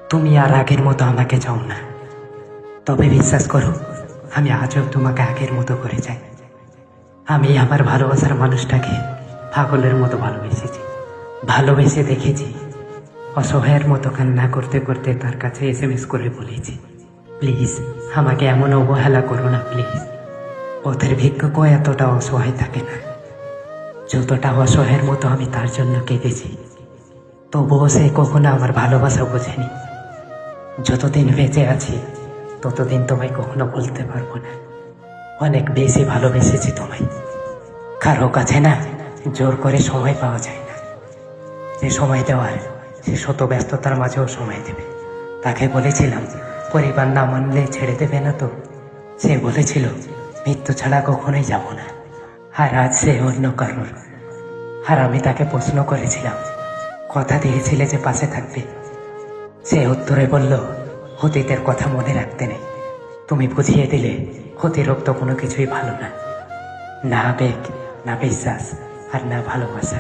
তুমি আর আগের মতো আমাকে চাও না, তবে বিশ্বাস করো আমি আজও তোমাকে আগের মতো করে চাই। আমি আমার ভালোবাসার মানুষটাকে পাগলের মতো ভালোবেসে দেখেছি। অসহায়ের মতো কান্না করতে করতে তার কাছে SMS করে বলেছি, প্লিজ আমাকে এমন অবহেলা করো না প্লিজ। পথের ভিক্ষুকও এতটা অসহায় থাকে না যতটা অসহায়ের মতো আমি তার জন্য কেঁদেছি। তবুও সে কখনো আমার ভালোবাসা বোঝেনি। যতদিন বেঁচে আছি ততদিন তোমায় কখনো বলতে পারবো না, অনেক বেশি ভালোবেসেছি তোমায়। কারো কাছে না জোর করে সময় পাওয়া যায় না। যে সময় দেওয়ার সে শত ব্যস্ততার মাঝেও সময় দেবে। তাকে বলেছিলাম পরিবার না মানলে ছেড়ে দেবে না তো, সে বলেছিল মৃত্যু ছাড়া কখনোই যাব না। আর আজ সে অন্য কারোর। আর আমি তাকে প্রশ্ন করেছিলাম, কথা দিয়েছিলে যে পাশে থাকবে। সে উত্তরে বলল, অতীতের কথা মনে রাখতে নেই। তুমি বুঝিয়ে দিলে অতিরিক্ত কোনো কিছুই ভালো না, না আবেগ, না বিশ্বাস, আর না ভালোবাসা।